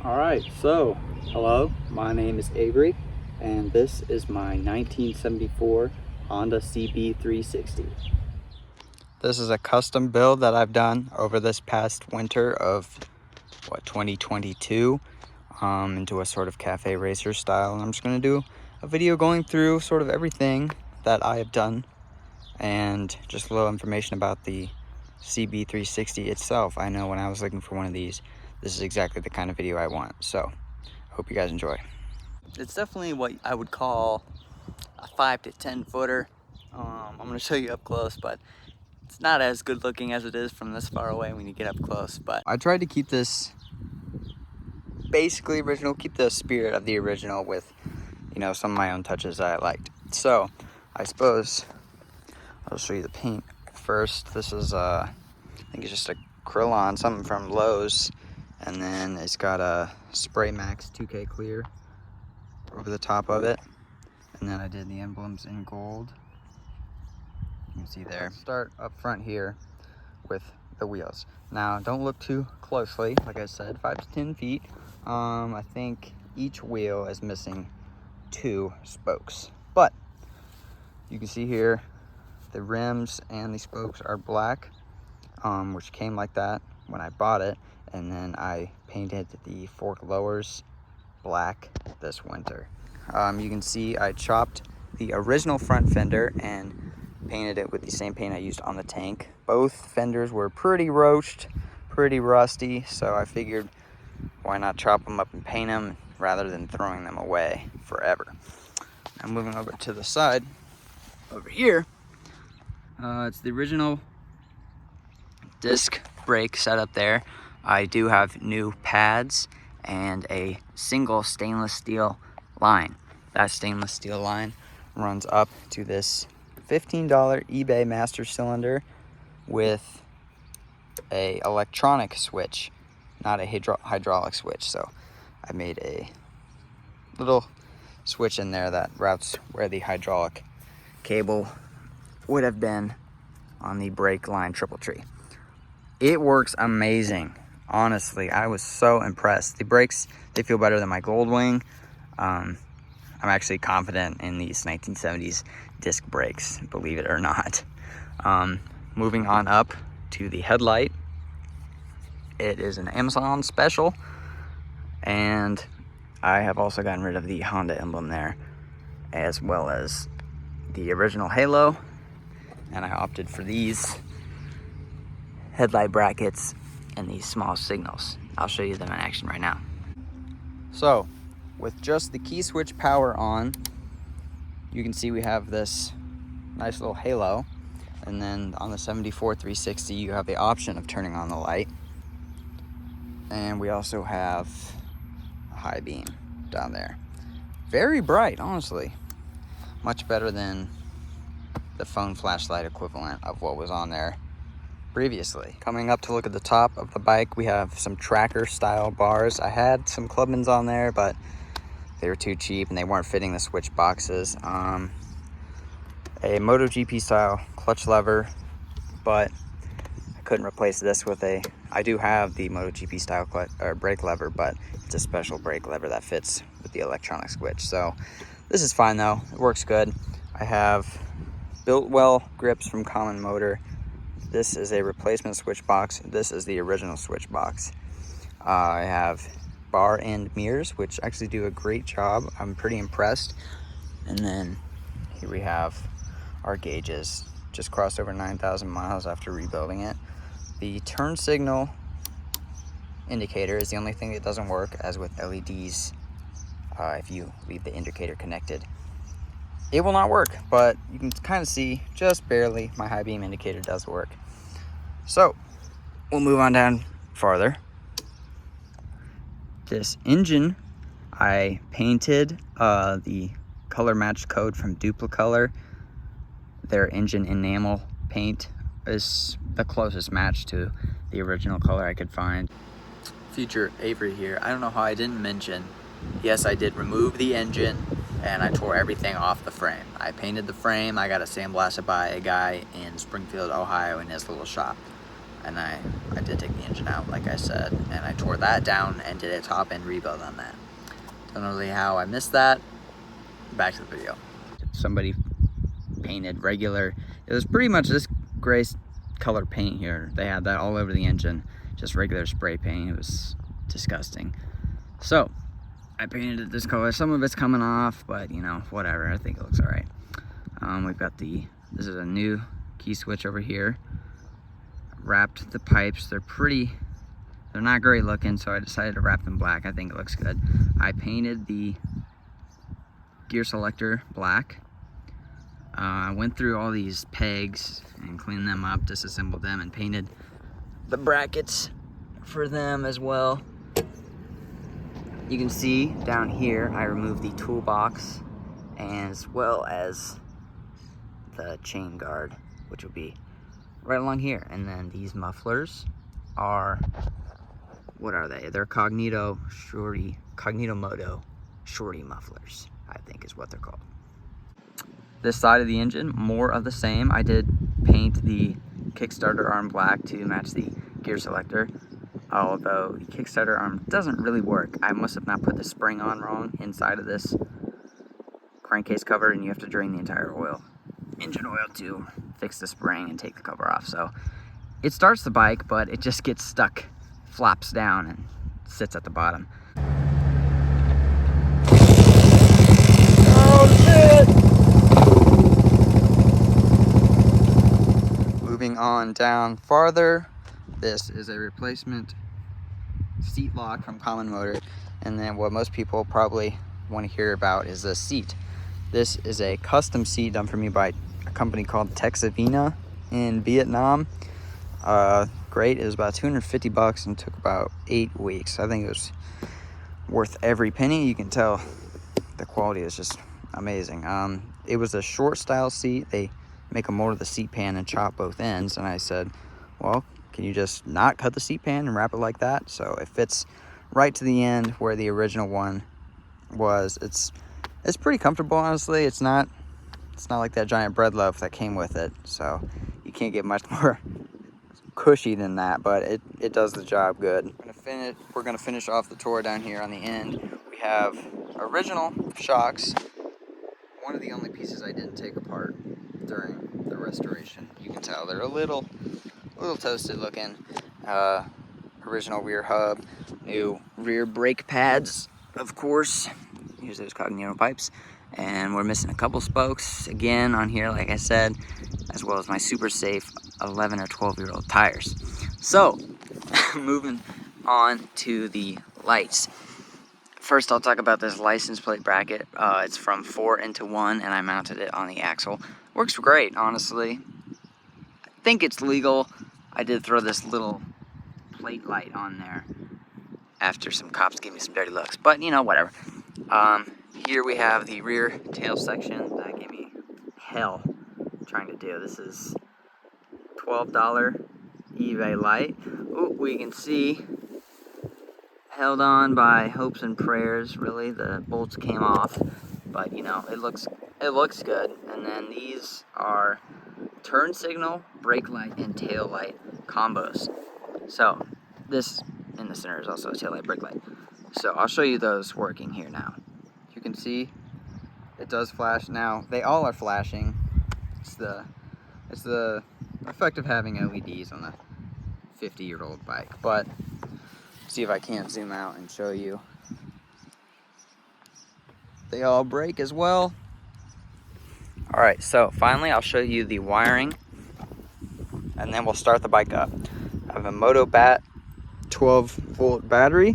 Alright, so hello, my name is Avery, and this is my 1974 Honda CB360. This is a custom build that I've done over this past winter of 2022 into a sort of cafe racer style, and I'm just going to do a video going through sort of everything that I have done and just a little information about the CB360 itself. I know when I was looking for one of these, this is exactly the kind of video I want, so hope you guys enjoy. It's definitely what I would call a 5 to 10 footer. I'm going to show you up close, but it's not as good looking as it is from this far away when you get up close. But I tried to keep this basically original, keep the spirit of the original with, you know, some of my own touches that I liked. So I suppose I'll show you the paint first. This is I think it's just a Krillon, something from Lowe's, and then it's got a Spray Max 2K clear over the top of it, and then I did the emblems in gold. You can see there. Start up front here with the wheels. Now don't look too closely. Like I said, 5 to 10 feet. I think each wheel is missing 2 spokes, but you can see here the rims and the spokes are black, which came like that when I bought it, and then I painted the fork lowers black this winter. You can see I chopped the original front fender and painted it with the same paint I used on the tank. Both fenders were pretty roached, pretty rusty, so I figured why not chop them up and paint them rather than throwing them away forever. Now moving over to the side over here, it's the original disc brake setup there. I do have new pads and a single stainless steel line. That stainless steel line runs up to this $15 eBay master cylinder with a electronic switch, not a hydraulic switch. So I made a little switch in there that routes where the hydraulic cable would have been on the brake line triple tree. It works amazing. Honestly, I was so impressed. The brakes, they feel better than my Goldwing. I'm actually confident in these 1970s disc brakes, believe it or not. Moving on up to the headlight. It is an Amazon special, and I have also gotten rid of the Honda emblem there, as well as the original halo, and I opted for these headlight brackets and these small signals. I'll show you them in action right now. So with just the key switch power on, you can see we have this nice little halo, and then on the 74 360 you have the option of turning on the light, and we also have a high beam down there. Very bright, honestly. Much better than the phone flashlight equivalent of what was on there previously. Coming up to look at the top of the bike, we have some tracker style bars. I had some Clubmans on there, but they were too cheap and they weren't fitting the switch boxes. A MotoGP style clutch lever, but I couldn't replace this with I do have the MotoGP style brake lever, but it's a special brake lever that fits with the electronic switch. So this is fine though, it works good. I have built well grips from Common Motor. This is a replacement switch box. This is the original switch box. I have bar end mirrors, which actually do a great job. I'm pretty impressed. And then here we have our gauges. Just crossed over 9,000 miles after rebuilding it. The turn signal indicator is the only thing that doesn't work, as with LEDs. If you leave the indicator connected, it will not work, but you can kind of see just barely my high beam indicator does work. So we'll move on down farther. This engine, I painted the color match code from Duplicolor. Their engine enamel paint is the closest match to the original color I could find. Future Avery here. I don't know how I didn't mention, yes, I did remove the engine and I tore everything off the frame. I painted the frame. I got it sandblasted by a guy in Springfield, Ohio in his little shop. and I did take the engine out, like I said, and I tore that down and did a top end rebuild on that. Don't know really how I missed that. Back to the video. Somebody painted regular, it was pretty much this gray color paint here. They had that all over the engine, just regular spray paint. It was disgusting. So I painted it this color. Some of it's coming off, but you know, whatever. I think it looks all right. We've got this is a new key switch over here. Wrapped the pipes. They're not great looking, so I decided to wrap them black. I think it looks good. I painted the gear selector black. I went through all these pegs and cleaned them up, disassembled them, and painted the brackets for them as well. You can see down here I removed the toolbox as well as the chain guard, which will be right along here. And then these mufflers are, what are they? They're Cognito Moto shorty mufflers, I think is what they're called. This side of the engine, more of the same. I did paint the Kickstarter arm black to match the gear selector, although the Kickstarter arm doesn't really work. I must have not put the spring on wrong inside of this crankcase cover, and you have to drain the entire engine oil to fix the spring and take the cover off. So it starts the bike, but it just gets stuck, flops down, and sits at the bottom. Oh shit! Moving on down farther, this is a replacement seat lock from Common Motor. And then what most people probably want to hear about is the seat. This is a custom seat done for me by a company called Texavina in Vietnam. Great. It was about 250 bucks and took about 8 weeks. I think it was worth every penny. You can tell the quality is just amazing. It was a short style seat. They make a mold of the seat pan and chop both ends, and I said, well, can you just not cut the seat pan and wrap it like that? So it fits right to the end where the original one was. It's pretty comfortable, honestly. It's not like that giant bread loaf that came with it, so you can't get much more cushy than that, but it does the job good. We're gonna finish off the tour down here on the end. We have original shocks. One of the only pieces I didn't take apart during the restoration. You can tell they're a little toasted looking. Original rear hub, new rear brake pads, of course. Here's those Cognito pipes, and we're missing a couple spokes again on here, like I said, as well as my super safe 11 or 12-year-old tires. So moving on to the lights. First, I'll talk about this license plate bracket. It's from 4 into 1, and I mounted it on the axle. Works great, honestly. I think it's legal. I did throw this little plate light on there after some cops gave me some dirty looks, but you know, whatever. Here we have the rear tail section that gave me hell trying to do. This is $12 eBay light. Ooh, we can see, held on by hopes and prayers, really. The bolts came off, but you know, it looks good. And then these are turn signal, brake light, and tail light combos. So this in the center is also a tail light, brake light. So I'll show you those working here now. You can see it does flash now. They all are flashing. It's the effect of having LEDs on a 50-year-old bike. But see if I can't zoom out and show you. They all break as well. All right, so finally I'll show you the wiring, and then we'll start the bike up. I have a MotoBat 12-volt battery.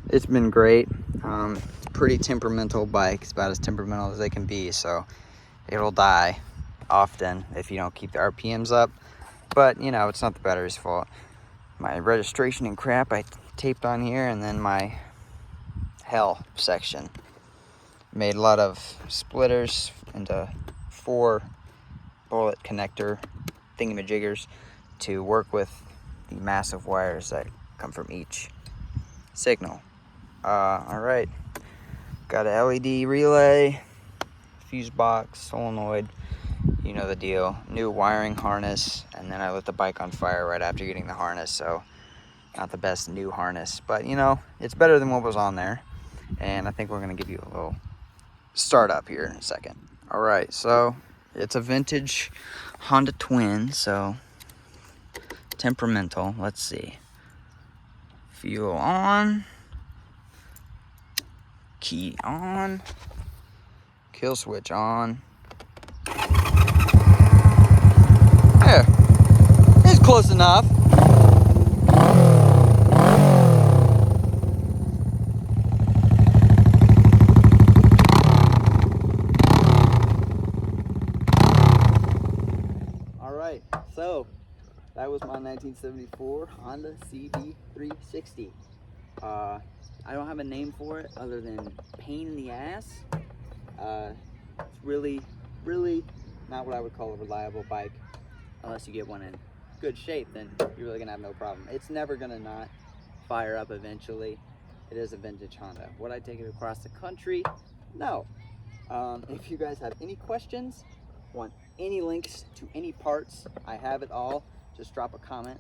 It's been great. It's a pretty temperamental bike. It's about as temperamental as they can be, so it'll die often if you don't keep the RPMs up. But, you know, it's not the battery's fault. My registration and crap I taped on here, and then my hell section. Made a lot of splitters into 4 bullet connector thingamajiggers to work with the massive wires that come from each signal. All right, got a LED relay, fuse box, solenoid, you know the deal. New wiring harness, and then I lit the bike on fire right after getting the harness, so not the best new harness, but you know, it's better than what was on there. And I think we're gonna give you a little startup here in a second. All right, so it's a vintage Honda Twin, so temperamental. Let's see. Fuel on, key on, kill switch on. There, it's close enough. All right, so that was my 1974 Honda CB360. I don't have a name for it other than pain in the ass. It's really not what I would call a reliable bike. Unless you get one in good shape, then you're really gonna have no problem. It's never gonna not fire up eventually. It is a vintage Honda. Would I take it across the country? No. If you guys have any questions, want any links to any parts, I have it all. Just drop a comment.